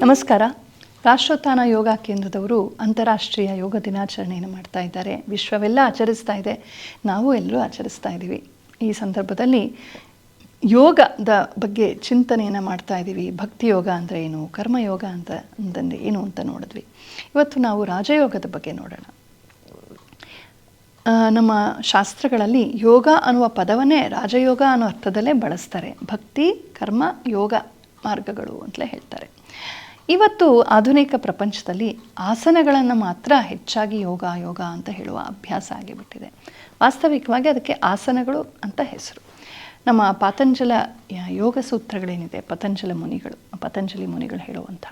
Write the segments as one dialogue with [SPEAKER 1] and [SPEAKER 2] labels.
[SPEAKER 1] ನಮಸ್ಕಾರ. ರಾಷ್ಟ್ರೋತ್ಥಾನ ಯೋಗ ಕೇಂದ್ರದವರು ಅಂತಾರಾಷ್ಟ್ರೀಯ ಯೋಗ ದಿನಾಚರಣೆಯನ್ನು ಮಾಡ್ತಾ ಇದ್ದಾರೆ. ವಿಶ್ವವೆಲ್ಲ ಆಚರಿಸ್ತಾ ಇದೆ, ನಾವು ಎಲ್ಲರೂ ಆಚರಿಸ್ತಾ ಇದ್ದೀವಿ. ಈ ಸಂದರ್ಭದಲ್ಲಿ ಯೋಗದ ಬಗ್ಗೆ ಚಿಂತನೆಯನ್ನು ಮಾಡ್ತಾ ಇದ್ದೀವಿ. ಭಕ್ತಿ ಯೋಗ ಅಂದರೆ ಏನು, ಕರ್ಮಯೋಗ ಅಂತಂದರೆ ಏನು ಅಂತ ನೋಡಿದ್ವಿ. ಇವತ್ತು ನಾವು ರಾಜಯೋಗದ ಬಗ್ಗೆ ನೋಡೋಣ. ನಮ್ಮ ಶಾಸ್ತ್ರಗಳಲ್ಲಿ ಯೋಗ ಅನ್ನುವ ಪದವನ್ನೇ ರಾಜಯೋಗ ಅನ್ನೋ ಅರ್ಥದಲ್ಲೇ ಬಳಸ್ತಾರೆ. ಭಕ್ತಿ, ಕರ್ಮ, ಯೋಗ ಮಾರ್ಗಗಳು ಅಂತಲೇ ಹೇಳ್ತಾರೆ. ಇವತ್ತು ಆಧುನಿಕ ಪ್ರಪಂಚದಲ್ಲಿ ಆಸನಗಳನ್ನು ಮಾತ್ರ ಹೆಚ್ಚಾಗಿ ಯೋಗ ಅಂತ ಹೇಳುವ ಅಭ್ಯಾಸ ಆಗಿಬಿಟ್ಟಿದೆ. ವಾಸ್ತವಿಕವಾಗಿ ಅದಕ್ಕೆ ಆಸನಗಳು ಅಂತ ಹೆಸರು. ನಮ್ಮ ಪಾತಂಜಲ ಯೋಗ ಸೂತ್ರಗಳೇನಿದೆ, ಪತಂಜಲಿ ಮುನಿಗಳು ಹೇಳುವಂಥ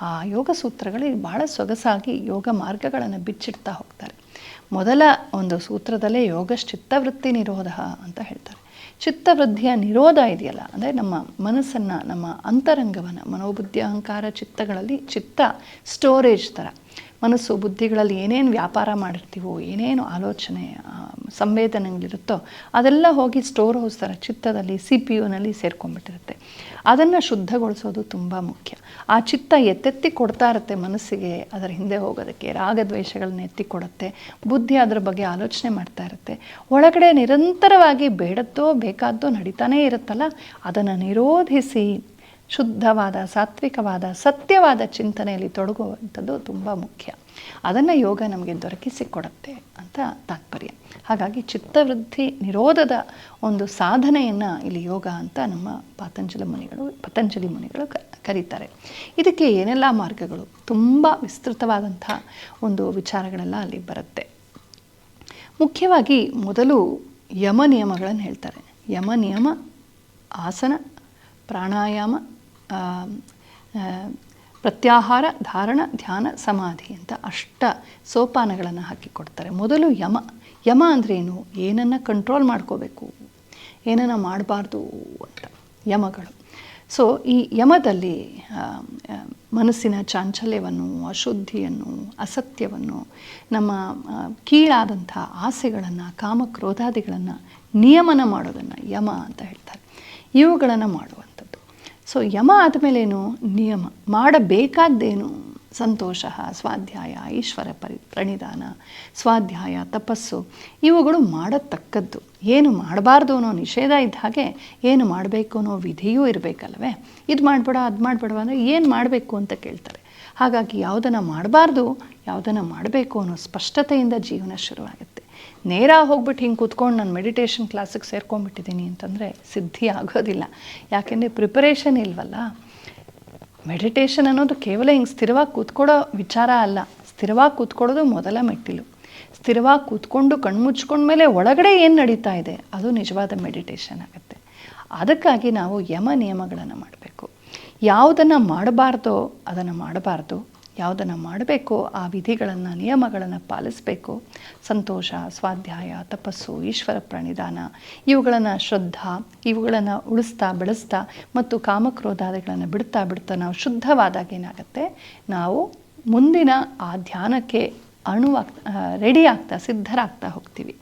[SPEAKER 1] ಆ ಯೋಗ ಸೂತ್ರಗಳಲ್ಲಿ ಭಾಳ ಸೊಗಸಾಗಿ ಯೋಗ ಮಾರ್ಗಗಳನ್ನು ಬಿಚ್ಚಿಡ್ತಾ ಹೋಗ್ತಾರೆ. ಮೊದಲ ಒಂದು ಸೂತ್ರದಲ್ಲೇ ಯೋಗಶ್ಚಿತ್ತವೃತ್ತಿ ನಿರೋಧ ಅಂತ ಹೇಳ್ತಾರೆ. ಚಿತ್ತವೃದ್ಧಿಯ ನಿರೋಧ ಇದೆಯಲ್ಲ, ಅಂದರೆ ನಮ್ಮ ಮನಸ್ಸನ್ನು, ನಮ್ಮ ಅಂತರಂಗವನ್ನು, ಮನೋಬುದ್ಧಿ ಅಹಂಕಾರ ಚಿತ್ತಗಳಲ್ಲಿ, ಚಿತ್ತ ಸ್ಟೋರೇಜ್ ಥರ ಮನಸ್ಸು ಬುದ್ಧಿಗಳಲ್ಲಿ ಏನೇನು ವ್ಯಾಪಾರ ಮಾಡಿರ್ತೀವೋ, ಏನೇನು ಆಲೋಚನೆ ಸಂವೇದನೆಗಳಿರುತ್ತೋ ಅದೆಲ್ಲ ಹೋಗಿ ಸ್ಟೋರ್ ಹೌಸ್ ಥರ ಚಿತ್ತದಲ್ಲಿ CPU ಸೇರ್ಕೊಂಡ್ಬಿಟ್ಟಿರುತ್ತೆ. ಅದನ್ನು ಶುದ್ಧಗೊಳಿಸೋದು ತುಂಬ ಮುಖ್ಯ. ಆ ಚಿತ್ತ ಎತ್ತೆತ್ತಿ ಕೊಡ್ತಾ ಇರುತ್ತೆ ಮನಸ್ಸಿಗೆ, ಅದರ ಹಿಂದೆ ಹೋಗೋದಕ್ಕೆ ರಾಗದ್ವೇಷಗಳನ್ನ ಎತ್ತಿ ಕೊಡುತ್ತೆ. ಬುದ್ಧಿ ಅದರ ಬಗ್ಗೆ ಆಲೋಚನೆ ಮಾಡ್ತಾ ಇರುತ್ತೆ. ಒಳಗಡೆ ನಿರಂತರವಾಗಿ ಬೇಡದ್ದೋ ಬೇಕಾದ್ದೋ ನಡೀತಾನೇ ಇರುತ್ತಲ್ಲ, ಅದನ್ನು ನಿರೋಧಿಸಿ ಶುದ್ಧವಾದ, ಸಾತ್ವಿಕವಾದ, ಸತ್ಯವಾದ ಚಿಂತನೆಯಲ್ಲಿ ತೊಡಗುವಂಥದ್ದು ತುಂಬ ಮುಖ್ಯ. ಅದನ್ನು ಯೋಗ ನಮಗೆ ದೊರಕಿಸಿಕೊಡುತ್ತೆ ಅಂತ ತಾತ್ಪರ್ಯ. ಹಾಗಾಗಿ ಚಿತ್ತವೃದ್ಧಿ ನಿರೋಧದ ಒಂದು ಸಾಧನೆಯನ್ನು ಇಲ್ಲಿ ಯೋಗ ಅಂತ ನಮ್ಮ ಪತಂಜಲಿ ಮುನಿಗಳು ಕರೀತಾರೆ. ಇದಕ್ಕೆ ಏನೆಲ್ಲ ಮಾರ್ಗಗಳು, ತುಂಬ ವಿಸ್ತೃತವಾದಂಥ ಒಂದು ವಿಚಾರಗಳೆಲ್ಲ ಅಲ್ಲಿ ಬರುತ್ತೆ. ಮುಖ್ಯವಾಗಿ ಮೊದಲು ಯಮ ನಿಯಮಗಳನ್ನು ಹೇಳ್ತಾರೆ. ಯಮ ನಿಯಮ, ಆಸನ, ಪ್ರಾಣಾಯಾಮ, ಪ್ರತ್ಯಾಹಾರ, ಧಾರಣ, ಧ್ಯಾನ, ಸಮಾಧಿ ಅಂತ ಅಷ್ಟ ಸೋಪಾನಗಳನ್ನು ಹಾಕಿಕೊಡ್ತಾರೆ. ಮೊದಲು ಯಮ ಅಂದ್ರೇನು, ಏನನ್ನು ಕಂಟ್ರೋಲ್ ಮಾಡ್ಕೋಬೇಕು, ಏನನ್ನು ಮಾಡಬಾರ್ದು ಅಂತ ಯಮಗಳು. ಸೊ ಈ ಯಮದಲ್ಲಿ ಮನಸ್ಸಿನ ಚಾಂಚಲ್ಯವನ್ನು, ಅಶುದ್ಧಿಯನ್ನು, ಅಸತ್ಯವನ್ನು, ನಮ್ಮ ಕೀಳಾದಂಥ ಆಸೆಗಳನ್ನು, ಕಾಮಕ್ರೋಧಾದಿಗಳನ್ನು ನಿಯಮನ ಮಾಡೋದನ್ನು ಯಮ ಅಂತ ಹೇಳ್ತಾರೆ. ಇವುಗಳನ್ನು ಮಾಡುವಂಥದ್ದು. ಸೊ ಯಮ ಆದಮೇಲೇನು, ನಿಯಮ. ಮಾಡಬೇಕಾದ್ದೇನು, ಸಂತೋಷ, ಸ್ವಾಧ್ಯಾಯ, ಈಶ್ವರ ಪ್ರಣಿಧಾನ, ಸ್ವಾಧ್ಯಾಯ, ತಪಸ್ಸು, ಇವುಗಳು ಮಾಡತಕ್ಕದ್ದು. ಏನು ಮಾಡಬಾರ್ದು ಅನ್ನೋ ನಿಷೇಧ ಇದ್ದ ಹಾಗೆ ಏನು ಮಾಡಬೇಕು ಅನ್ನೋ ವಿಧಿಯೂ ಇರಬೇಕಲ್ವೇ. ಇದು ಮಾಡಬೇಡ, ಅದು ಮಾಡಬೇಡ ಅಂದರೆ ಏನು ಮಾಡಬೇಕು ಅಂತ ಕೇಳ್ತಾರೆ. ಹಾಗಾಗಿ ಯಾವುದನ್ನು ಮಾಡಬಾರ್ದು, ಯಾವುದನ್ನು ಮಾಡಬೇಕು ಅನ್ನೋ ಸ್ಪಷ್ಟತೆಯಿಂದ ಜೀವನ ಶುರುವಾಗುತ್ತೆ. ನೇರ ಹೋಗ್ಬಿಟ್ಟು ಹಿಂಗೆ ಕೂತ್ಕೊಂಡು ನಾನು ಮೆಡಿಟೇಷನ್ ಕ್ಲಾಸಿಗೆ ಸೇರ್ಕೊಂಡ್ಬಿಟ್ಟಿದ್ದೀನಿ ಅಂತಂದರೆ ಸಿದ್ಧಿ ಆಗೋದಿಲ್ಲ. ಯಾಕೆಂದರೆ ಪ್ರಿಪರೇಷನ್ ಇಲ್ವಲ್ಲ. ಮೆಡಿಟೇಷನ್ ಅನ್ನೋದು ಕೇವಲ ಹಿಂಗೆ ಸ್ಥಿರವಾಗಿ ಕೂತ್ಕೊಳ್ಳೋ ವಿಚಾರ ಅಲ್ಲ. ಸ್ಥಿರವಾಗಿ ಕೂತ್ಕೊಳ್ಳೋದು ಮೊದಲ ಮೆಟ್ಟಿಲು. ಸ್ಥಿರವಾಗಿ ಕೂತ್ಕೊಂಡು ಕಣ್ಮುಚ್ಕೊಂಡ್ಮೇಲೆ ಒಳಗಡೆ ಏನು ನಡೀತಾ ಇದೆ ಅದು ನಿಜವಾದ ಮೆಡಿಟೇಷನ್ ಆಗುತ್ತೆ. ಅದಕ್ಕಾಗಿ ನಾವು ಯಮ ನಿಯಮಗಳನ್ನು ಮಾಡಬೇಕು. ಯಾವುದನ್ನು ಮಾಡಬಾರ್ದೋ ಅದನ್ನು ಮಾಡಬಾರ್ದು, ಯಾವುದನ್ನು ಮಾಡಬೇಕೋ ಆ ವಿಧಿಗಳನ್ನು, ನಿಯಮಗಳನ್ನು ಪಾಲಿಸಬೇಕು. ಸಂತೋಷ, ಸ್ವಾಧ್ಯಾಯ, ತಪಸ್ಸು, ಈಶ್ವರ ಪ್ರಣಿಧಾನ, ಇವುಗಳನ್ನು ಶ್ರದ್ಧಾ, ಇವುಗಳನ್ನು ಉಳಿಸ್ತಾ ಬೆಳೆಸ್ತಾ ಮತ್ತು ಕಾಮಕ್ರೋಧಾದಿಗಳನ್ನು ಬಿಡ್ತಾ ನಾವು ಶುದ್ಧವಾದಾಗ ಏನಾಗುತ್ತೆ, ನಾವು ಮುಂದಿನ ಆ ಧ್ಯಾನಕ್ಕೆ ರೆಡಿ ಆಗ್ತಾ, ಸಿದ್ಧರಾಗ್ತಾ ಹೋಗ್ತೀವಿ.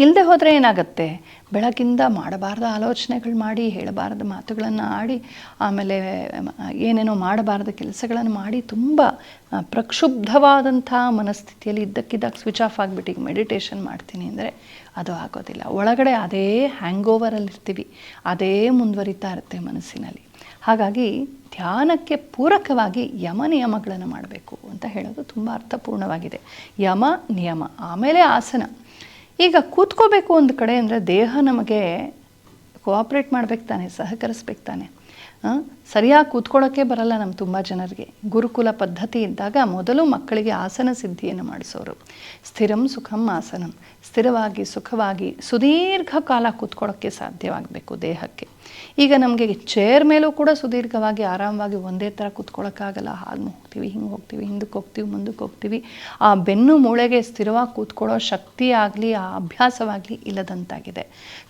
[SPEAKER 1] ಇಲ್ಲದೆ ಹೋದರೆ ಏನಾಗುತ್ತೆ, ಬೆಳಗಿಂದ ಮಾಡಬಾರ್ದ ಆಲೋಚನೆಗಳು ಮಾಡಿ, ಹೇಳಬಾರ್ದ ಮಾತುಗಳನ್ನು ಆಡಿ, ಆಮೇಲೆ ಏನೇನೋ ಮಾಡಬಾರ್ದ ಕೆಲಸಗಳನ್ನು ಮಾಡಿ ತುಂಬ ಪ್ರಕ್ಷುಬ್ಧವಾದಂಥ ಮನಸ್ಥಿತಿಯಲ್ಲಿ ಇದ್ದಕ್ಕಿದ್ದಾಗ ಸ್ವಿಚ್ ಆಫ್ ಆಗಿಬಿಟ್ಟು ಈಗ ಮೆಡಿಟೇಷನ್ ಮಾಡ್ತೀನಿ ಅಂದರೆ ಅದು ಆಗೋದಿಲ್ಲ. ಒಳಗಡೆ ಅದೇ ಹ್ಯಾಂಗ್ ಓವರಲ್ಲಿರ್ತೀವಿ, ಅದೇ ಮುಂದುವರಿತಾ ಇರುತ್ತೆ ಮನಸ್ಸಿನಲ್ಲಿ. ಹಾಗಾಗಿ ಧ್ಯಾನಕ್ಕೆ ಪೂರಕವಾಗಿ ಯಮ ನಿಯಮಗಳನ್ನು ಮಾಡಬೇಕು ಅಂತ ಹೇಳೋದು ತುಂಬ ಅರ್ಥಪೂರ್ಣವಾಗಿದೆ. ಯಮ ನಿಯಮ, ಆಮೇಲೆ ಆಸನ. ಈಗ ಕೂತ್ಕೋಬೇಕು ಒಂದು ಕಡೆ ಅಂದರೆ ದೇಹ ನಮಗೆ ಕೋಆಪ್ರೇಟ್ ಮಾಡಬೇಕು ತಾನೆ, ಸಹಕರಿಸ್ಬೇಕು ತಾನೆ. ಸರಿಯಾಗಿ ಕೂತ್ಕೊಳ್ಳೋಕ್ಕೆ ಬರಲ್ಲ ನಮ್ಮ ತುಂಬ ಜನರಿಗೆ. ಗುರುಕುಲ ಪದ್ಧತಿ ಇದ್ದಾಗ ಮೊದಲು ಮಕ್ಕಳಿಗೆ ಆಸನ ಸಿದ್ಧಿಯನ್ನು ಮಾಡಿಸೋರು. ಸ್ಥಿರಂ ಸುಖಂ ಆಸನಂ, ಸ್ಥಿರವಾಗಿ ಸುಖವಾಗಿ ಸುದೀರ್ಘ ಕಾಲ ಕೂತ್ಕೊಳ್ಳೋಕ್ಕೆ ಸಾಧ್ಯವಾಗಬೇಕು ದೇಹಕ್ಕೆ. ಈಗ ನಮಗೆ ಚೇರ್ ಮೇಲೂ ಕೂಡ ಸುದೀರ್ಘವಾಗಿ ಆರಾಮವಾಗಿ ಒಂದೇ ಥರ ಕೂತ್ಕೊಳ್ಳೋಕ್ಕಾಗಲ್ಲ. ಹಾಗೆ ಹೋಗ್ತೀವಿ, ಹಿಂಗೆ ಹೋಗ್ತೀವಿ, ಹಿಂದಕ್ಕೆ ಹೋಗ್ತೀವಿ, ಮುಂದಕ್ಕೆ ಹೋಗ್ತೀವಿ. ಆ ಬೆನ್ನು ಮೂಳೆಗೆ ಸ್ಥಿರವಾಗಿ ಕೂತ್ಕೊಳ್ಳೋ ಶಕ್ತಿ ಆಗಲಿ, ಆ ಅಭ್ಯಾಸವಾಗಲಿ ಇಲ್ಲದಂತಾಗಿದೆ.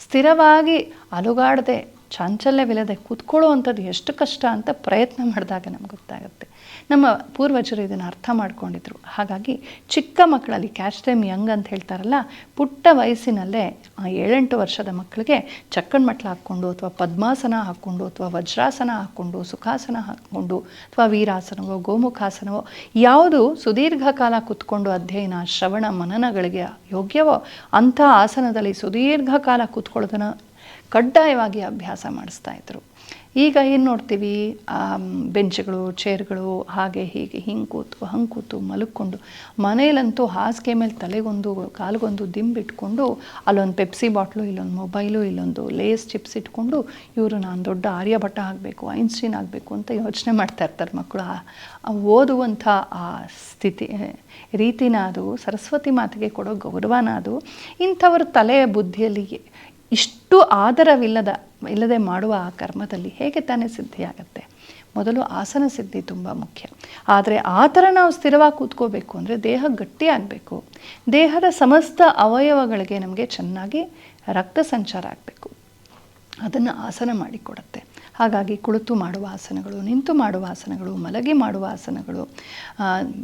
[SPEAKER 1] ಸ್ಥಿರವಾಗಿ ಅಲುಗಾಡದೆ ಚಾಂಚಲ್ಯವಿಲ್ಲದೆ ಕೂತ್ಕೊಳ್ಳೋ ಅಂಥದ್ದು ಎಷ್ಟು ಕಷ್ಟ ಅಂತ ಪ್ರಯತ್ನ ಮಾಡಿದಾಗ ನಮ್ಗೆ ಗೊತ್ತಾಗುತ್ತೆ. ನಮ್ಮ ಪೂರ್ವಜರು ಇದನ್ನು ಅರ್ಥ ಮಾಡ್ಕೊಂಡಿದ್ರು. ಹಾಗಾಗಿ ಚಿಕ್ಕ ಮಕ್ಕಳಲ್ಲಿ ಕ್ಯಾಚ್ ದೆಮ್ ಯಂಗ್ ಅಂತ ಹೇಳ್ತಾರಲ್ಲ, ಪುಟ್ಟ ವಯಸ್ಸಿನಲ್ಲೇ 7-8 ವರ್ಷದ ಮಕ್ಕಳಿಗೆ ಚಕ್ಕನ್ ಮಟ್ಲ ಹಾಕ್ಕೊಂಡು ಅಥವಾ ಪದ್ಮಾಸನ ಹಾಕ್ಕೊಂಡು ಅಥವಾ ವಜ್ರಾಸನ ಹಾಕ್ಕೊಂಡು ಸುಖಾಸನ ಹಾಕ್ಕೊಂಡು ಅಥವಾ ವೀರಾಸನವೋ ಗೋಮುಖಾಸನವೋ ಯಾವುದು ಸುದೀರ್ಘ ಕಾಲ ಕೂತ್ಕೊಂಡು ಅಧ್ಯಯನ ಶ್ರವಣ ಮನನಗಳಿಗೆ ಯೋಗ್ಯವೋ ಅಂಥ ಆಸನದಲ್ಲಿ ಸುದೀರ್ಘ ಕಾಲ ಕೂತ್ಕೊಳ್ಳೋದನ್ನು ಕಡ್ಡಾಯವಾಗಿ ಅಭ್ಯಾಸ ಮಾಡಿಸ್ತಾ ಇದ್ರು. ಈಗ ಏನು ನೋಡ್ತೀವಿ, ಬೆಂಚ್ಗಳು ಚೇರ್ಗಳು ಹಾಗೆ ಹೀಗೆ ಹಿಂಗೆ ಕೂತು ಹಂಗೆ ಕೂತು ಮಲಕ್ಕೊಂಡು, ಮನೇಲಂತೂ ಹಾಸಿಗೆ ಮೇಲೆ ತಲೆಗೊಂದು ಕಾಲಿಗೊಂದು ದಿಂಬಿಟ್ಕೊಂಡು ಅಲ್ಲೊಂದು ಪೆಪ್ಸಿ ಬಾಟ್ಲು, ಇಲ್ಲೊಂದು ಮೊಬೈಲು, ಇಲ್ಲೊಂದು ಲೇಸ್ ಚಿಪ್ಸ್ ಇಟ್ಕೊಂಡು ಇವರು ನಾನು ದೊಡ್ಡ ಆರ್ಯಭಟ ಆಗಬೇಕು, ಐನ್ಸ್ಟೀನ್ ಆಗಬೇಕು ಅಂತ ಯೋಚನೆ ಮಾಡ್ತಾ ಇರ್ತಾರೆ ಮಕ್ಕಳು. ಓದುವಂಥ ಆ ಸ್ಥಿತಿ ರೀತಿನ ಅದು ಸರಸ್ವತಿ ಮಾತೆಗೆ ಕೊಡೋ ಗೌರವನ ಅದು. ಇಂಥವ್ರ ತಲೆಯ ಬುದ್ಧಿಯಲ್ಲಿ ಇಷ್ಟು ಇಲ್ಲದೆ ಮಾಡುವ ಆ ಕರ್ಮದಲ್ಲಿ ಹೇಗೆ ತಾನೇ ಸಿದ್ಧಿಯಾಗತ್ತೆ? ಮೊದಲು ಆಸನ ಸಿದ್ಧಿ ತುಂಬ ಮುಖ್ಯ. ಆದರೆ ಆ ಥರ ನಾವು ಸ್ಥಿರವಾಗಿ ಕೂತ್ಕೋಬೇಕು ಅಂದರೆ ದೇಹ ಗಟ್ಟಿಯಾಗಬೇಕು. ದೇಹದ ಸಮಸ್ತ ಅವಯವಗಳಿಗೆ ನಮಗೆ ಚೆನ್ನಾಗಿ ರಕ್ತ ಸಂಚಾರ ಆಗಬೇಕು. ಅದನ್ನು ಆಸನ ಮಾಡಿಕೊಡುತ್ತೆ. ಹಾಗಾಗಿ ಕುಳಿತು ಮಾಡುವ ಆಸನಗಳು, ನಿಂತು ಮಾಡುವ ಆಸನಗಳು, ಮಲಗಿ ಮಾಡುವ ಆಸನಗಳು,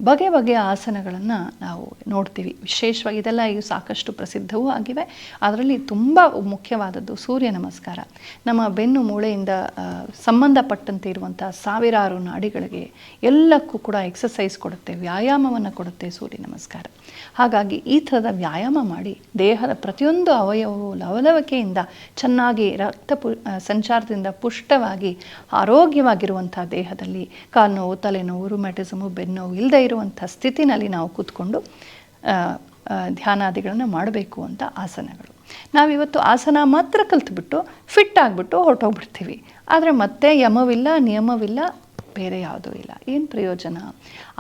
[SPEAKER 1] ಬಗೆ ಬಗೆಯ ಆಸನಗಳನ್ನು ನಾವು ನೋಡ್ತೀವಿ. ವಿಶೇಷವಾಗಿ ಇದೆಲ್ಲ ಈಗ ಸಾಕಷ್ಟು ಪ್ರಸಿದ್ಧವೂ ಆಗಿವೆ. ಅದರಲ್ಲಿ ತುಂಬ ಮುಖ್ಯವಾದದ್ದು ಸೂರ್ಯ ನಮಸ್ಕಾರ. ನಮ್ಮ ಬೆನ್ನು ಮೂಳೆಯಿಂದ ಸಂಬಂಧಪಟ್ಟಂತೆ ಇರುವಂಥ ಸಾವಿರಾರು ನಾಡಿಗಳಿಗೆ ಎಲ್ಲಕ್ಕೂ ಕೂಡ ಎಕ್ಸಸೈಸ್ ಕೊಡುತ್ತೆ, ವ್ಯಾಯಾಮವನ್ನು ಕೊಡುತ್ತೆ ಸೂರ್ಯ ನಮಸ್ಕಾರ. ಹಾಗಾಗಿ ಈ ಥರದ ವ್ಯಾಯಾಮ ಮಾಡಿ ದೇಹದ ಪ್ರತಿಯೊಂದು ಅವಯವವು ಲವಲವಿಕೆಯಿಂದ ಚೆನ್ನಾಗಿ ರಕ್ತ ಸಂಚಾರದಿಂದ ಪುಷ್ಟವಾಗಿ ಆರೋಗ್ಯವಾಗಿರುವಂಥ ದೇಹದಲ್ಲಿ ಕಾಲು ನೋವು, ತಲೆನೋವು, ರುಮ್ಯಾಟಿಸಮು, ಬೆನ್ನೋವು ಇಲ್ಲದೆ ಇರುವಂಥ ಸ್ಥಿತಿನಲ್ಲಿ ನಾವು ಕೂತ್ಕೊಂಡು ಧ್ಯಾನಾದಿಗಳನ್ನು ಮಾಡಬೇಕು ಅಂತ ಆಸನಗಳು. ನಾವಿವತ್ತು ಆಸನ ಮಾತ್ರ ಕಲ್ತ್ಬಿಟ್ಟು ಫಿಟ್ ಆಗಿಬಿಟ್ಟು ಹೊರಟೋಗ್ಬಿಡ್ತೀವಿ. ಆದರೆ ಮತ್ತೆ ಯಮವಿಲ್ಲ, ನಿಯಮವಿಲ್ಲ, ಬೇರೆ ಯಾವುದೂ ಇಲ್ಲ. ಏನು ಪ್ರಯೋಜನ?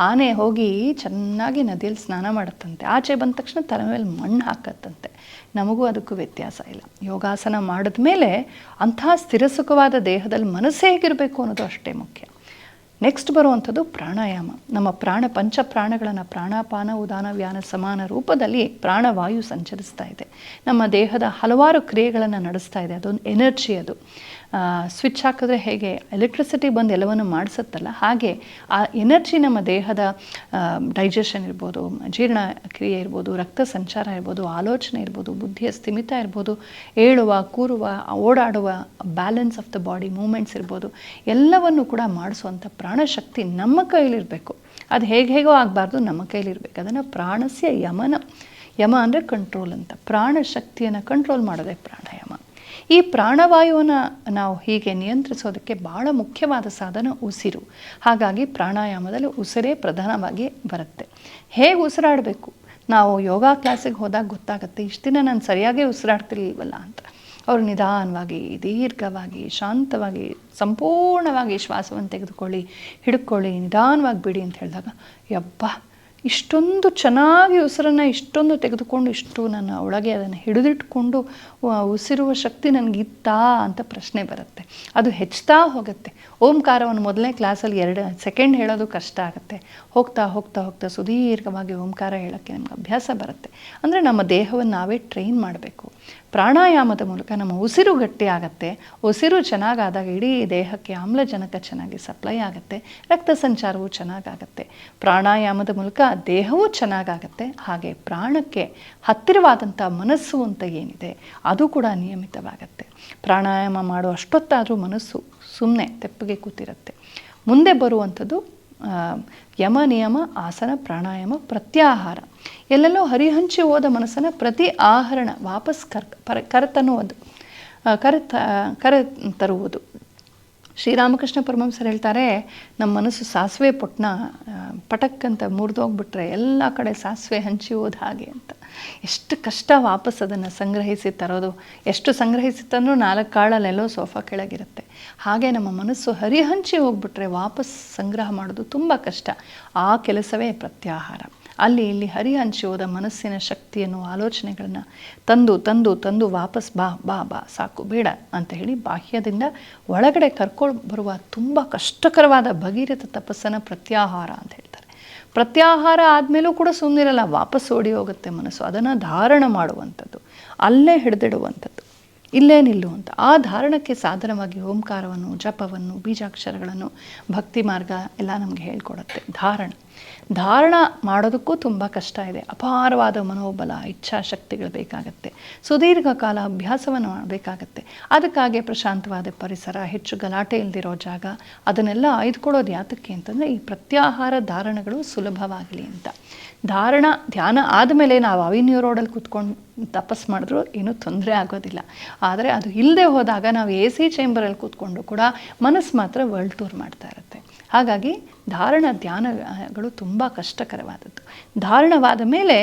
[SPEAKER 1] ಆನೆ ಹೋಗಿ ಚೆನ್ನಾಗಿ ನದಿಯಲ್ಲಿ ಸ್ನಾನ ಮಾಡುತ್ತಂತೆ, ಆಚೆ ಬಂದ ತಕ್ಷಣ ತಲೆ ಮೇಲೆ ಮಣ್ಣು ಹಾಕತ್ತಂತೆ. ನಮಗೂ ಅದಕ್ಕೂ ವ್ಯತ್ಯಾಸ ಇಲ್ಲ. ಯೋಗಾಸನ ಮಾಡಿದ ಮೇಲೆ ಅಂಥ ಸ್ಥಿರಸುಖವಾದ ದೇಹದಲ್ಲಿ ಮನಸ್ಸೇ ಹೇಗಿರಬೇಕು ಅನ್ನೋದು ಅಷ್ಟೇ ಮುಖ್ಯ. ನೆಕ್ಸ್ಟ್ ಬರುವಂಥದ್ದು ಪ್ರಾಣಾಯಾಮ. ನಮ್ಮ ಪಂಚ ಪ್ರಾಣಗಳನ್ನು ಪ್ರಾಣಾಪಾನ ಉದಾನ ವ್ಯಾನ ಸಮಾನ ರೂಪದಲ್ಲಿ ಪ್ರಾಣವಾಯು ಸಂಚರಿಸ್ತಾ ಇದೆ. ನಮ್ಮ ದೇಹದ ಹಲವಾರು ಕ್ರಿಯೆಗಳನ್ನು ನಡೆಸ್ತಾ ಇದೆ. ಅದೊಂದು ಎನರ್ಜಿ. ಅದು ಸ್ವಿಚ್ ಹಾಕಿದ್ರೆ ಹೇಗೆ ಎಲೆಕ್ಟ್ರಿಸಿಟಿ ಬಂದು ಎಲ್ಲವನ್ನು ಮಾಡಿಸುತ್ತಲ್ಲ, ಹಾಗೆ ಆ ಎನರ್ಜಿ ನಮ್ಮ ದೇಹದ ಡೈಜೆಷನ್ ಇರ್ಬೋದು, ಜೀರ್ಣ ಕ್ರಿಯೆ ಇರ್ಬೋದು, ರಕ್ತ ಸಂಚಾರ ಇರ್ಬೋದು, ಆಲೋಚನೆ ಇರ್ಬೋದು, ಬುದ್ಧಿಯ ಸ್ಥಿಮಿತ ಇರ್ಬೋದು, ಏಳುವ ಕೂರುವ ಓಡಾಡುವ balance of the body moments ಇರ್ಬೋದು, ಎಲ್ಲವನ್ನು ಕೂಡ ಮಾಡಿಸುವಂಥ ಪ್ರಾಣಶಕ್ತಿ ನಮ್ಮ ಕೈಲಿರಬೇಕು. ಅದು ಹೇಗೋ ಆಗಬಾರ್ದು, ನಮ್ಮ ಕೈಲಿರಬೇಕು. ಅದನ್ನು ಪ್ರಾಣಸ್ಯ ಯಮ ಅಂದರೆ ಕಂಟ್ರೋಲ್ ಅಂತ. ಪ್ರಾಣಶಕ್ತಿಯನ್ನು ಕಂಟ್ರೋಲ್ ಮಾಡೋದೇ ಪ್ರಾಣಾಯಾಮ. ಈ ಪ್ರಾಣವಾಯುವನ್ನು ನಾವು ಹೀಗೆ ನಿಯಂತ್ರಿಸೋದಕ್ಕೆ ಭಾಳ ಮುಖ್ಯವಾದ ಸಾಧನ ಉಸಿರು. ಹಾಗಾಗಿ ಪ್ರಾಣಾಯಾಮದಲ್ಲಿ ಉಸಿರೇ ಪ್ರಧಾನವಾಗಿ ಬರುತ್ತೆ. ಹೇಗೆ ಉಸಿರಾಡಬೇಕು? ನಾವು ಯೋಗ ಕ್ಲಾಸಿಗೆ ಹೋದಾಗ ಗೊತ್ತಾಗುತ್ತೆ, ಇಷ್ಟು ದಿನ ನಾನು ಸರಿಯಾಗಿ ಉಸಿರಾಡ್ತಿರ್ಲಿಲ್ವಲ್ಲ ಅಂತ. ಅವರು ನಿಧಾನವಾಗಿ, ದೀರ್ಘವಾಗಿ, ಶಾಂತವಾಗಿ, ಸಂಪೂರ್ಣವಾಗಿ ಶ್ವಾಸವನ್ನು ತೆಗೆದುಕೊಳ್ಳಿ, ಹಿಡ್ಕೊಳ್ಳಿ, ನಿಧಾನವಾಗಿ ಬಿಡಿ ಅಂತ ಹೇಳಿದಾಗ, ಯಬ್ಬಾ ಇಷ್ಟೊಂದು ಚೆನ್ನಾಗಿ ಉಸಿರನ್ನು ಇಷ್ಟೊಂದು ತೆಗೆದುಕೊಂಡು ಇಷ್ಟು ನನ್ನ ಒಳಗೆ ಅದನ್ನು ಹಿಡಿದಿಟ್ಕೊಂಡು ಉಸಿರುವ ಶಕ್ತಿ ನನಗಿತ್ತಾ ಅಂತ ಪ್ರಶ್ನೆ ಬರುತ್ತೆ. ಅದು ಹೆಚ್ಚುತ್ತಾ ಹೋಗುತ್ತೆ. ಓಂಕಾರವನ್ನು ಮೊದಲನೇ ಕ್ಲಾಸಲ್ಲಿ 2 ಸೆಕೆಂಡ್ ಹೇಳೋದು ಕಷ್ಟ ಆಗುತ್ತೆ. ಹೋಗ್ತಾ ಹೋಗ್ತಾ ಹೋಗ್ತಾ ಸುದೀರ್ಘವಾಗಿ ಓಂಕಾರ ಹೇಳೋಕ್ಕೆ ನಮ್ಗೆ ಅಭ್ಯಾಸ ಬರುತ್ತೆ. ಅಂದರೆ ನಮ್ಮ ದೇಹವನ್ನು ನಾವೇ ಟ್ರೈನ್ ಮಾಡಬೇಕು. ಪ್ರಾಣಾಯಾಮದ ಮೂಲಕ ನಮ್ಮ ಉಸಿರು ಗಟ್ಟಿ ಆಗುತ್ತೆ. ಉಸಿರು ಚೆನ್ನಾಗಾದಾಗ ಇಡೀ ದೇಹಕ್ಕೆ ಆಮ್ಲಜನಕ ಚೆನ್ನಾಗಿ ಸಪ್ಲೈ ಆಗುತ್ತೆ, ರಕ್ತ ಸಂಚಾರವೂ ಚೆನ್ನಾಗಾಗುತ್ತೆ. ಪ್ರಾಣಾಯಾಮದ ಮೂಲಕ ದೇಹವೂ ಚೆನ್ನಾಗಾಗುತ್ತೆ. ಹಾಗೆ ಪ್ರಾಣಕ್ಕೆ ಹತ್ತಿರವಾದಂಥ ಮನಸ್ಸು ಅಂತ ಏನಿದೆ ಅದು ಕೂಡ ನಿಯಮಿತವಾಗುತ್ತೆ. ಪ್ರಾಣಾಯಾಮ ಮಾಡೋ ಅಷ್ಟೊತ್ತಾದರೂ ಮನಸ್ಸು ಸುಮ್ಮನೆ ತೆಪ್ಪಗೆ ಕೂತಿರುತ್ತೆ. ಮುಂದೆ ಬರುವಂಥದ್ದು ಯಮ, ನಿಯಮ, ಆಸನ, ಪ್ರಾಣಾಯಾಮ, ಪ್ರತ್ಯಾಹಾರ. ಎಲ್ಲೆಲ್ಲೋ ಹರಿಹಂಚಿ ಹೋದ ಮನಸ್ಸನ್ನು ಪ್ರತಿ ಆಹರಣ ವಾಪಸ್ ಕರೆ ತರುವುದು. ಶ್ರೀರಾಮಕೃಷ್ಣ ಪರಮಹಂಸರು ಹೇಳ್ತಾರೆ, ನಮ್ಮ ಮನಸ್ಸು ಸಾಸಿವೆ ಪೊಟ್ಟಣ ಪಟಕ್ಕಂತ ಮುರಿದೋಗ್ಬಿಟ್ರೆ ಎಲ್ಲ ಕಡೆ ಸಾಸಿವೆ ಹಂಚಿ ಹೋದ ಹಾಗೆ ಅಂತ. ಎಷ್ಟು ಕಷ್ಟ ವಾಪಸ್ ಅದನ್ನು ಸಂಗ್ರಹಿಸಿ ತರೋದು. ಎಷ್ಟು ಸಂಗ್ರಹಿಸಿ ತಂದರೂ 4 ಕಾಳಲ್ಲೆಲ್ಲೋ ಸೋಫಾ ಕೆಳಗಿರುತ್ತೆ. ಹಾಗೆ ನಮ್ಮ ಮನಸ್ಸು ಹರಿಹಂಚಿ ಹೋಗ್ಬಿಟ್ರೆ ವಾಪಸ್ ಸಂಗ್ರಹ ಮಾಡೋದು ತುಂಬ ಕಷ್ಟ. ಆ ಕೆಲಸವೇ ಪ್ರತ್ಯಾಹಾರ. ಅಲ್ಲಿ ಇಲ್ಲಿ ಹರಿಹಂಚಿ ಹೋದ ಮನಸ್ಸಿನ ಶಕ್ತಿಯನ್ನು, ಆಲೋಚನೆಗಳನ್ನು ತಂದು ತಂದು ತಂದು ವಾಪಸ್ ಬಾ ಸಾಕು ಬೇಡ ಅಂತ ಹೇಳಿ ಬಾಹ್ಯದಿಂದ ಒಳಗಡೆ ಕರ್ಕೊಂಡು ಬರುವ ತುಂಬ ಕಷ್ಟಕರವಾದ ಭಗೀರಥ ತಪಸ್ಸನ್ನು ಪ್ರತ್ಯಾಹಾರ ಅಂತ ಹೇಳ್ತಾರೆ. ಪ್ರತ್ಯಾಹಾರ ಆದಮೇಲೂ ಕೂಡ ಸುಮ್ಮನಿರಲ್ಲ, ವಾಪಸ್ ಓಡಿ ಹೋಗುತ್ತೆ ಮನಸ್ಸು. ಅದನ್ನು ಧಾರಣ ಮಾಡುವಂಥದ್ದು, ಅಲ್ಲೇ ಹಿಡಿದಿಡುವಂಥದ್ದು. ಇಲ್ಲೇ ನಿಲ್ಲು ಅಂತ. ಆ ಧಾರಣಕ್ಕೆ ಸಾಧನವಾಗಿ ಓಂಕಾರವನ್ನು, ಜಪವನ್ನು, ಬೀಜಾಕ್ಷರಗಳನ್ನು, ಭಕ್ತಿ ಮಾರ್ಗ ಎಲ್ಲ ನಮಗೆ ಹೇಳ್ಕೊಡುತ್ತೆ. ಧಾರಣ ಮಾಡೋದಕ್ಕೂ ತುಂಬ ಕಷ್ಟ ಇದೆ. ಅಪಾರವಾದ ಮನೋಬಲ, ಇಚ್ಛಾಶಕ್ತಿಗಳು ಬೇಕಾಗತ್ತೆ. ಸುದೀರ್ಘ ಕಾಲ ಅಭ್ಯಾಸವನ್ನು ಮಾಡಬೇಕಾಗತ್ತೆ. ಅದಕ್ಕಾಗಿ ಪ್ರಶಾಂತವಾದ ಪರಿಸರ, ಹೆಚ್ಚು ಗಲಾಟೆ ಇಲ್ದಿರೋ ಜಾಗ, ಅದನ್ನೆಲ್ಲ ಆಯ್ದುಕೊಳ್ಳೋದು ಯಾತಕ್ಕೆ ಅಂತಂದರೆ ಈ ಪ್ರತ್ಯಾಹಾರ ಧಾರಣಗಳು ಸುಲಭವಾಗಲಿ ಅಂತ. ಧ್ಯಾನ ಆದಮೇಲೆ ನಾವು ಅವಿನ್ಯೂ ರೋಡಲ್ಲಿ ಕೂತ್ಕೊಂಡು ತಪಸ್ ಮಾಡಿದ್ರು ಏನೂ ತೊಂದರೆ ಆಗೋದಿಲ್ಲ. ಆದರೆ ಅದು ಇಲ್ಲದೆ ಹೋದಾಗ ನಾವು AC ಚೇಂಬರಲ್ಲಿ ಕೂತ್ಕೊಂಡು ಕೂಡ ಮನಸ್ಸು ಮಾತ್ರ ವರ್ಲ್ಡ್ ಟೂರ್ ಮಾಡ್ತಾ ಇರುತ್ತೆ. ಹಾಗಾಗಿ ಧ್ಯಾನಗಳು ತುಂಬ ಕಷ್ಟಕರವಾದದ್ದು. ಧಾರಣವಾದ ಮೇಲೆ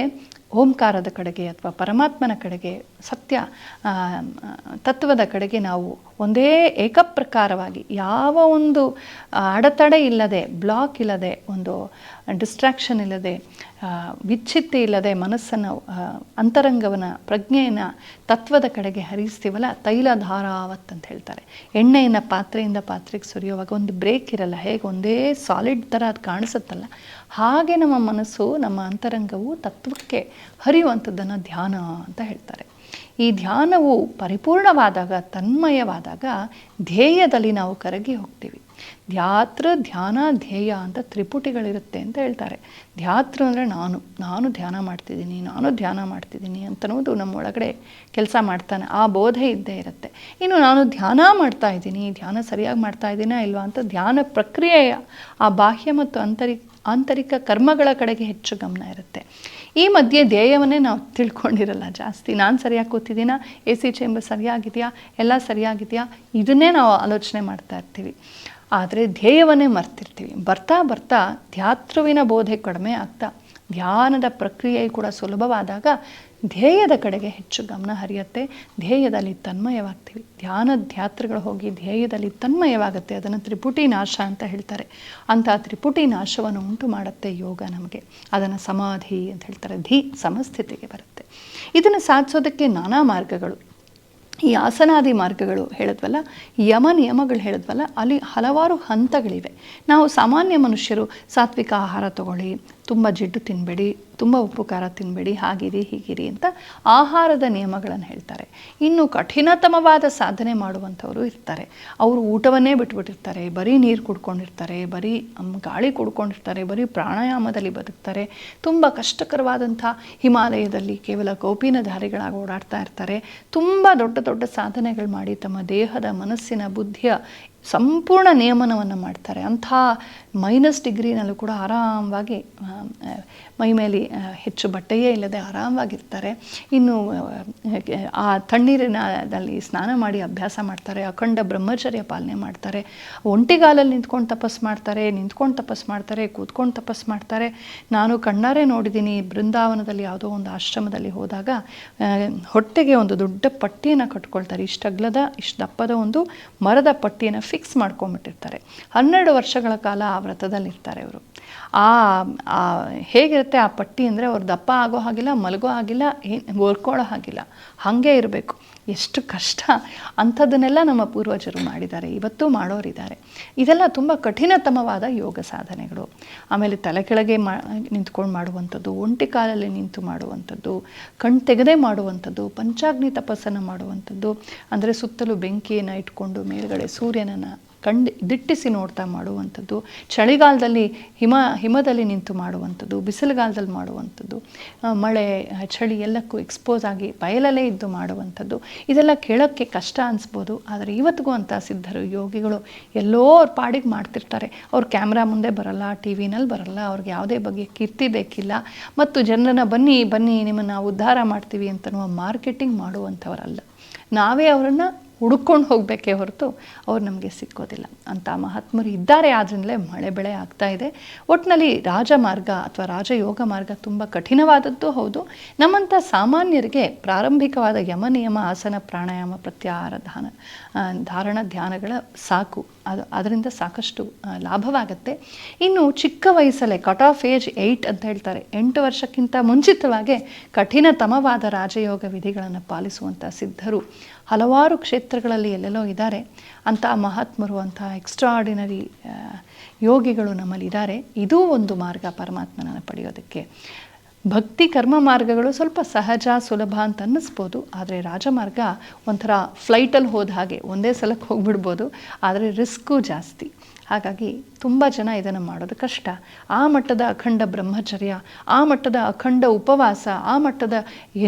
[SPEAKER 1] ಓಂಕಾರದ ಕಡೆಗೆ ಅಥವಾ ಪರಮಾತ್ಮನ ಕಡೆಗೆ, ಸತ್ಯ ತತ್ವದ ಕಡೆಗೆ ನಾವು ಒಂದೇ ಏಕಪ್ರಕಾರವಾಗಿ, ಯಾವ ಒಂದು ಅಡೆತಡೆ ಇಲ್ಲದೆ, ಬ್ಲಾಕ್ ಇಲ್ಲದೆ, ಒಂದು ಡಿಸ್ಟ್ರಾಕ್ಷನ್ ಇಲ್ಲದೆ, ವಿಚ್ಛಿತ್ತಿ ಇಲ್ಲದೆ ಮನಸ್ಸನ್ನು, ಅಂತರಂಗವನ್ನು, ಪ್ರಜ್ಞೆಯನ್ನು ತತ್ವದ ಕಡೆಗೆ ಹರಿಸ್ತೀವಲ್ಲ, ತೈಲಧಾರಾವತ್ ಅಂತ ಹೇಳ್ತಾರೆ. ಎಣ್ಣೆಯನ್ನು ಪಾತ್ರೆಯಿಂದ ಪಾತ್ರೆಗೆ ಸುರಿಯುವಾಗ ಒಂದು ಬ್ರೇಕ್ ಇರಲ್ಲ, ಹೇಗೆ ಒಂದೇ ಸಾಲಿಡ್ ಥರ ಅದು ಕಾಣಿಸುತ್ತಲ್ಲ, ಹಾಗೆ ನಮ್ಮ ಮನಸ್ಸು, ನಮ್ಮ ಅಂತರಂಗವು ತತ್ವಕ್ಕೆ ಹರಿಯುವಂಥದ್ದನ್ನು ಧ್ಯಾನ ಅಂತ ಹೇಳ್ತಾರೆ. ಈ ಧ್ಯಾನವು ಪರಿಪೂರ್ಣವಾದಾಗ, ತನ್ಮಯವಾದಾಗ ಧ್ಯೇಯದಲ್ಲಿ ನಾವು ಕರಗಿ ಹೋಗ್ತೀವಿ. ಧ್ಯಾನ ಧ್ಯೇಯ ಅಂತ ತ್ರಿಪುಟಿಗಳಿರುತ್ತೆ ಅಂತ ಹೇಳ್ತಾರೆ. ಧ್ಯಾತೃ ಅಂದರೆ ನಾನು ಧ್ಯಾನ ಮಾಡ್ತಿದ್ದೀನಿ ಅಂತನ್ನೋದು ನಮ್ಮ ಒಳಗಡೆ ಕೆಲಸ ಮಾಡ್ತಾನೆ, ಆ ಬೋಧೆ ಇದ್ದೇ ಇರುತ್ತೆ. ಇನ್ನು ನಾನು ಧ್ಯಾನ ಮಾಡ್ತಾ ಇದ್ದೀನಿ, ಧ್ಯಾನ ಸರಿಯಾಗಿ ಮಾಡ್ತಾ ಇದ್ದೀನಾ ಇಲ್ವಾ ಅಂತ ಧ್ಯಾನ ಪ್ರಕ್ರಿಯೆಯ ಆ ಬಾಹ್ಯ ಮತ್ತು ಆಂತರಿಕ ಕರ್ಮಗಳ ಕಡೆಗೆ ಹೆಚ್ಚು ಗಮನ ಇರುತ್ತೆ. ಈ ಮಧ್ಯೆ ಧ್ಯೇಯವನ್ನೇ ನಾವು ತಿಳ್ಕೊಂಡಿರಲ್ಲ ಜಾಸ್ತಿ. ನಾನು ಸರಿಯಾಗಿ ಕೂತಿದ್ದೀನಾ, AC ಚೇಂಬರ್ ಸರಿಯಾಗಿದೆಯಾ, ಎಲ್ಲ ಸರಿಯಾಗಿದೆಯಾ, ಇದನ್ನೇ ನಾವು ಆಲೋಚನೆ ಮಾಡ್ತಾ ಇರ್ತೀವಿ. ಆದರೆ ಧ್ಯೇಯವನ್ನೇ ಮರ್ತಿರ್ತೀವಿ. ಬರ್ತಾ ಧ್ಯಾತೃವಿನ ಬೋಧೆ ಕಡಿಮೆ ಆಗ್ತಾ, ಧ್ಯಾನದ ಪ್ರಕ್ರಿಯೆ ಕೂಡ ಸುಲಭವಾದಾಗ ಧ್ಯೇಯದ ಕಡೆಗೆ ಹೆಚ್ಚು ಗಮನ ಹರಿಯುತ್ತೆ. ಧ್ಯೇಯದಲ್ಲಿ ತನ್ಮಯವಾಗ್ತೀವಿ. ಧ್ಯಾತೃಗಳು ಹೋಗಿ ಧ್ಯೇಯದಲ್ಲಿ ತನ್ಮಯವಾಗುತ್ತೆ. ಅದನ್ನು ತ್ರಿಪುಟಿ ನಾಶ ಅಂತ ಹೇಳ್ತಾರೆ. ಅಂಥ ತ್ರಿಪುಟಿ ನಾಶವನ್ನು ಉಂಟು ಮಾಡುತ್ತೆ ಯೋಗ ನಮಗೆ. ಅದನ್ನು ಸಮಾಧಿ ಅಂತ ಹೇಳ್ತಾರೆ. ಸಮಸ್ಥಿತಿಗೆ ಬರುತ್ತೆ. ಇದನ್ನು ಸಾಧಿಸೋದಕ್ಕೆ ನಾನಾ ಮಾರ್ಗಗಳು, ಈ ಆಸನಾದಿ ಮಾರ್ಗಗಳು ಹೇಳಿದ್ವಲ್ಲ, ಯಮ ನಿಯಮಗಳು ಹೇಳಿದ್ವಲ್ಲ, ಅಲ್ಲಿ ಹಲವಾರು ಹಂತಗಳಿವೆ. ನಾವು ಸಾಮಾನ್ಯ ಮನುಷ್ಯರು ಸಾತ್ವಿಕ ಆಹಾರ ತಗೊಳ್ಳಿ, ತುಂಬ ಜಿಡ್ಡು ತಿನ್ನಬೇಡಿ, ತುಂಬ ಉಪ್ಪು ಖಾರ ತಿನ್ನಬೇಡಿ, ಹಾಗಿರಿ ಹೀಗಿರಿ ಅಂತ ಆಹಾರದ ನಿಯಮಗಳನ್ನು ಹೇಳ್ತಾರೆ. ಇನ್ನು ಕಠಿಣತಮವಾದ ಸಾಧನೆ ಮಾಡುವಂಥವರು ಇರ್ತಾರೆ. ಅವರು ಊಟವನ್ನೇ ಬಿಟ್ಬಿಟ್ಟಿರ್ತಾರೆ, ಬರೀ ನೀರು ಕುಡ್ಕೊಂಡಿರ್ತಾರೆ, ಬರೀ ಗಾಳಿ ಕುಡ್ಕೊಂಡಿರ್ತಾರೆ, ಬರೀ ಪ್ರಾಣಾಯಾಮದಲ್ಲಿ ಬದುಕ್ತಾರೆ. ತುಂಬ ಕಷ್ಟಕರವಾದಂಥ ಹಿಮಾಲಯದಲ್ಲಿ ಕೇವಲ ಕೌಪಿನಧಾರಿಗಳಾಗಿ ಓಡಾಡ್ತಾ ಇರ್ತಾರೆ. ತುಂಬ ದೊಡ್ಡ ಸಾಧನೆಗಳು ಮಾಡಿ ತಮ್ಮ ದೇಹದ, ಮನಸ್ಸಿನ, ಬುದ್ಧಿಯ ಸಂಪೂರ್ಣ ನಿಯಮನವನ್ನು ಮಾಡ್ತಾರೆ. ಅಂಥ -ಡಿಗ್ರಿನಲ್ಲೂ ಕೂಡ ಆರಾಮವಾಗಿ ಮೈಮೇಲೆ ಹೆಚ್ಚು ಬಟ್ಟೆಯೇ ಇಲ್ಲದೆ ಆರಾಮವಾಗಿರ್ತಾರೆ. ಇನ್ನು ಆ ತಣ್ಣೀರಿನಲ್ಲಿ ಸ್ನಾನ ಮಾಡಿ ಅಭ್ಯಾಸ ಮಾಡ್ತಾರೆ. ಅಖಂಡ ಬ್ರಹ್ಮಚರ್ಯ ಪಾಲನೆ ಮಾಡ್ತಾರೆ. ಒಂಟಿಗಾಲಲ್ಲಿ ನಿಂತ್ಕೊಂಡು ತಪಸ್ಸು ಮಾಡ್ತಾರೆ, ಕೂತ್ಕೊಂಡು ತಪಸ್ಸು ಮಾಡ್ತಾರೆ. ನಾನು ಕಣ್ಣಾರೆ ನೋಡಿದ್ದೀನಿ. ಬೃಂದಾವನದಲ್ಲಿ ಯಾವುದೋ ಒಂದು ಆಶ್ರಮದಲ್ಲಿ ಹೋದಾಗ ಹೊಟ್ಟೆಗೆ ಒಂದು ದೊಡ್ಡ ಪಟ್ಟಿಯನ್ನು ಕಟ್ಕೊಳ್ತಾರೆ. ಇಷ್ಟು ಅಗಲದ, ಇಷ್ಟು ದಪ್ಪದ ಒಂದು ಮರದ ಪಟ್ಟಿಯನ್ನು ಫಿಕ್ಸ್ ಮಾಡ್ಕೊಂಡ್ಬಿಟ್ಟಿರ್ತಾರೆ. 12 ವರ್ಷಗಳ ಕಾಲ ಆ ವ್ರತದಲ್ಲಿರ್ತಾರೆ ಅವರು. ಹೇಗಿರುತ್ತೆ ಆ ಪಟ್ಟಿ ಅಂದರೆ, ಅವ್ರು ದಪ್ಪ ಆಗೋ ಹಾಗಿಲ್ಲ, ಮಲಗೋ ಹಾಗಿಲ್ಲ, ಓರ್ಕೊಳ್ಳೋ ಹಾಗಿಲ್ಲ, ಹಾಗೆ ಇರಬೇಕು. ಎಷ್ಟು ಕಷ್ಟ! ಅಂಥದ್ದನ್ನೆಲ್ಲ ನಮ್ಮ ಪೂರ್ವಜರು ಮಾಡಿದ್ದಾರೆ, ಇವತ್ತು ಮಾಡೋರಿದ್ದಾರೆ. ಇದೆಲ್ಲ ತುಂಬ ಕಠಿಣತಮವಾದ ಯೋಗ ಸಾಧನೆಗಳು. ಆಮೇಲೆ ತಲೆ ಕೆಳಗೆ ನಿಂತ್ಕೊಂಡು ಮಾಡುವಂಥದ್ದು, ಒಂಟಿ ಕಾಲಲ್ಲಿ ನಿಂತು ಮಾಡುವಂಥದ್ದು, ಕಣ್ಣು ತೆಗೆದೇ ಮಾಡುವಂಥದ್ದು, ಪಂಚಾಗ್ನಿ ತಪಸ್ಸನ್ನು ಮಾಡುವಂಥದ್ದು, ಅಂದರೆ ಸುತ್ತಲೂ ಬೆಂಕಿಯನ್ನು ಇಟ್ಕೊಂಡು ಮೇಲ್ಗಡೆ ಸೂರ್ಯನನ್ನು ದಿಟ್ಟಿಸಿ ನೋಡ್ತಾ ಮಾಡುವಂಥದ್ದು, ಚಳಿಗಾಲದಲ್ಲಿ ಹಿಮದಲ್ಲಿ ನಿಂತು ಮಾಡುವಂಥದ್ದು, ಬಿಸಿಲುಗಾಲದಲ್ಲಿ ಮಾಡುವಂಥದ್ದು, ಮಳೆ ಚಳಿ ಎಲ್ಲಕ್ಕೂ ಎಕ್ಸ್ಪೋಸ್ ಆಗಿ ಬಯಲಲ್ಲೇ ಇದ್ದು ಮಾಡುವಂಥದ್ದು. ಇದೆಲ್ಲ ಕೇಳೋಕ್ಕೆ ಕಷ್ಟ ಅನಿಸ್ಬೋದು, ಆದರೆ ಇವತ್ತಿಗೂ ಅಂಥ ಸಿದ್ಧರು, ಯೋಗಿಗಳು ಎಲ್ಲೋ ಅವ್ರ ಪಾಡಿಗೆ ಮಾಡ್ತಿರ್ತಾರೆ. ಅವ್ರು ಕ್ಯಾಮ್ರಾ ಮುಂದೆ ಬರಲ್ಲ, TV-ನಲ್ಲಿ ಬರಲ್ಲ, ಅವ್ರಿಗೆ ಯಾವುದೇ ಬಗ್ಗೆ ಕೀರ್ತಿ ಬೇಕಿಲ್ಲ, ಮತ್ತು ಜನರನ್ನ ಬನ್ನಿ ನಿಮ್ಮನ್ನು ಉದ್ಧಾರ ಮಾಡ್ತೀವಿ ಅಂತನೋ ಮಾರ್ಕೆಟಿಂಗ್ ಮಾಡುವಂಥವರಲ್ಲ. ನಾವೇ ಅವರನ್ನು ಹುಡುಕೊಂಡು ಹೋಗಬೇಕೇ ಹೊರತು ಅವ್ರು ನಮಗೆ ಸಿಕ್ಕೋದಿಲ್ಲ. ಅಂಥ ಮಹಾತ್ಮರು ಇದ್ದಾರೆ. ಆದ್ರಿಂದಲೇ ಮಳೆ ಬೆಳೆ ಆಗ್ತಾ ಇದೆ. ಒಟ್ಟಿನಲ್ಲಿ ರಾಜಮಾರ್ಗ ಅಥವಾ ರಾಜಯೋಗ ಮಾರ್ಗ ತುಂಬ ಕಠಿಣವಾದದ್ದು ಹೌದು. ನಮ್ಮಂಥ ಸಾಮಾನ್ಯರಿಗೆ ಪ್ರಾರಂಭಿಕವಾದ ಯಮ ನಿಯಮ, ಆಸನ, ಪ್ರಾಣಾಯಾಮ, ಪ್ರತ್ಯಾಹಾರ, ಧಾರಣ, ಧ್ಯಾನಗಳ ಸಾಕು. ಅದರಿಂದ ಸಾಕಷ್ಟು ಲಾಭವಾಗುತ್ತೆ. ಇನ್ನು ಚಿಕ್ಕ ವಯಸ್ಸಲ್ಲೇ ಕಟ್ ಆಫ್ ಏಜ್ 8 ಅಂತ ಹೇಳ್ತಾರೆ. 8 ವರ್ಷಕ್ಕಿಂತ ಮುಂಚಿತವಾಗಿ ಕಠಿಣತಮವಾದ ರಾಜಯೋಗ ವಿಧಿಗಳನ್ನು ಪಾಲಿಸುವಂಥ ಸಿದ್ಧರು ಹಲವಾರು ಕ್ಷೇತ್ರಗಳಲ್ಲಿ ಎಲ್ಲೆಲ್ಲೋ ಇದ್ದಾರೆ. ಅಂಥ ಮಹಾತ್ಮರು, ಅಂಥ ಎಕ್ಸ್ಟ್ರಾಆರ್ಡಿನರಿ ಯೋಗಿಗಳು ನಮ್ಮಲ್ಲಿದ್ದಾರೆ. ಇದೂ ಒಂದು ಮಾರ್ಗ ಪರಮಾತ್ಮನನ್ನು ಪಡೆಯೋದಕ್ಕೆ. ಭಕ್ತಿ ಕರ್ಮ ಮಾರ್ಗಗಳು ಸ್ವಲ್ಪ ಸಹಜ ಸುಲಭ ಅಂತ ಅನ್ನಿಸ್ಬೋದು, ಆದರೆ ರಾಜಮಾರ್ಗ ಒಂಥರ ಫ್ಲೈಟಲ್ಲಿ ಹೋದ ಹಾಗೆ ಒಂದೇ ಸಲಕ್ಕೆ ಹೋಗ್ಬಿಡ್ಬೋದು, ಆದರೆ ರಿಸ್ಕು ಜಾಸ್ತಿ. ಹಾಗಾಗಿ ತುಂಬ ಜನ ಇದನ್ನು ಮಾಡೋದು ಕಷ್ಟ. ಆ ಮಟ್ಟದ ಅಖಂಡ ಬ್ರಹ್ಮಚರ್ಯ, ಆ ಮಟ್ಟದ ಅಖಂಡ ಉಪವಾಸ, ಆ ಮಟ್ಟದ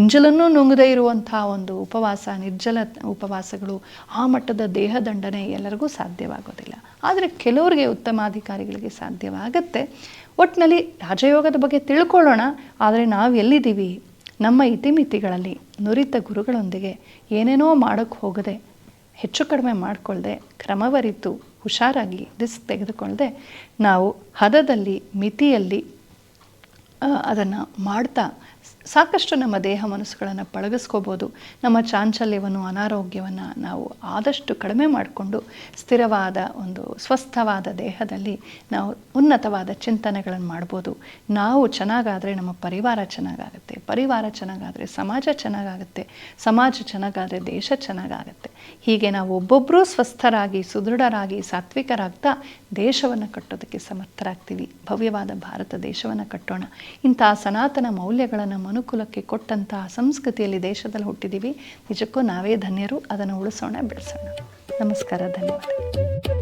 [SPEAKER 1] ಎಂಜಲನ್ನೂ ನುಂಗದೇ ಇರುವಂಥ ಒಂದು ಉಪವಾಸ, ನಿರ್ಜಲ ಉಪವಾಸಗಳು, ಆ ಮಟ್ಟದ ದೇಹದಂಡನೆ ಎಲ್ಲರಿಗೂ ಸಾಧ್ಯವಾಗೋದಿಲ್ಲ. ಆದರೆ ಕೆಲವರಿಗೆ, ಉತ್ತಮಾಧಿಕಾರಿಗಳಿಗೆ ಸಾಧ್ಯವಾಗತ್ತೆ. ಒಟ್ಟಿನಲ್ಲಿ ರಾಜಯೋಗದ ಬಗ್ಗೆ ತಿಳ್ಕೊಳ್ಳೋಣ. ಆದರೆ ನಾವು ಎಲ್ಲಿದ್ದೀವಿ? ನಮ್ಮ ಇತಿಮಿತಿಗಳಲ್ಲಿ ನುರಿತ ಗುರುಗಳೊಂದಿಗೆ ಏನೇನೋ ಮಾಡೋಕ್ಕೆ ಹೋಗದೆ, ಹೆಚ್ಚು ಕಡಿಮೆ ಮಾಡಿಕೊಳ್ಳದೆ, ಕ್ರಮವರಿತು ಹುಷಾರಾಗಿ ರಿಸ್ಕ್ ತೆಗೆದುಕೊಳ್ಳದೆ, ನಾವು ಹದದಲ್ಲಿ ಮಿತಿಯಲ್ಲಿ ಅದನ್ನು ಮಾಡ್ತಾ ಸಾಕಷ್ಟು ನಮ್ಮ ದೇಹ ಮನಸ್ಸುಗಳನ್ನು ಪಳಗಿಸ್ಕೋಬೋದು. ನಮ್ಮ ಚಾಂಚಲ್ಯವನ್ನು, ಅನಾರೋಗ್ಯವನ್ನು ನಾವು ಆದಷ್ಟು ಕಡಿಮೆ ಮಾಡಿಕೊಂಡು ಸ್ಥಿರವಾದ ಒಂದು ಸ್ವಸ್ಥವಾದ ದೇಹದಲ್ಲಿ ನಾವು ಉನ್ನತವಾದ ಚಿಂತನೆಗಳನ್ನು ಮಾಡ್ಬೋದು. ನಾವು ಚೆನ್ನಾಗಾದರೆ ನಮ್ಮ ಪರಿವಾರ ಚೆನ್ನಾಗಾಗುತ್ತೆ, ಪರಿವಾರ ಚೆನ್ನಾಗಾದರೆ ಸಮಾಜ ಚೆನ್ನಾಗಾಗುತ್ತೆ, ಸಮಾಜ ಚೆನ್ನಾಗಾದರೆ ದೇಶ ಚೆನ್ನಾಗಾಗುತ್ತೆ. ಹೀಗೆ ನಾವು ಒಬ್ಬೊಬ್ಬರೂ ಸ್ವಸ್ಥರಾಗಿ, ಸುದೃಢರಾಗಿ, ಸಾತ್ವಿಕರಾಗ್ತಾ ದೇಶವನ್ನು ಕಟ್ಟೋದಕ್ಕೆ ಸಮರ್ಥರಾಗ್ತೀವಿ. ಭವ್ಯವಾದ ಭಾರತ ದೇಶವನ್ನು ಕಟ್ಟೋಣ. ಇಂಥ ಸನಾತನ ಮೌಲ್ಯಗಳನ್ನು ಮನುಕುಲಕ್ಕೆ ಕೊಟ್ಟಂತಹ ಸಂಸ್ಕೃತಿಯಲ್ಲಿ, ದೇಶದಲ್ಲಿ ಹುಟ್ಟಿದ್ದೀವಿ. ನಿಜಕ್ಕೂ ನಾವೇ ಧನ್ಯರು. ಅದನ್ನು ಉಳಿಸೋಣ, ಬೆಳೆಸೋಣ. ನಮಸ್ಕಾರ, ಧನ್ಯವಾದ.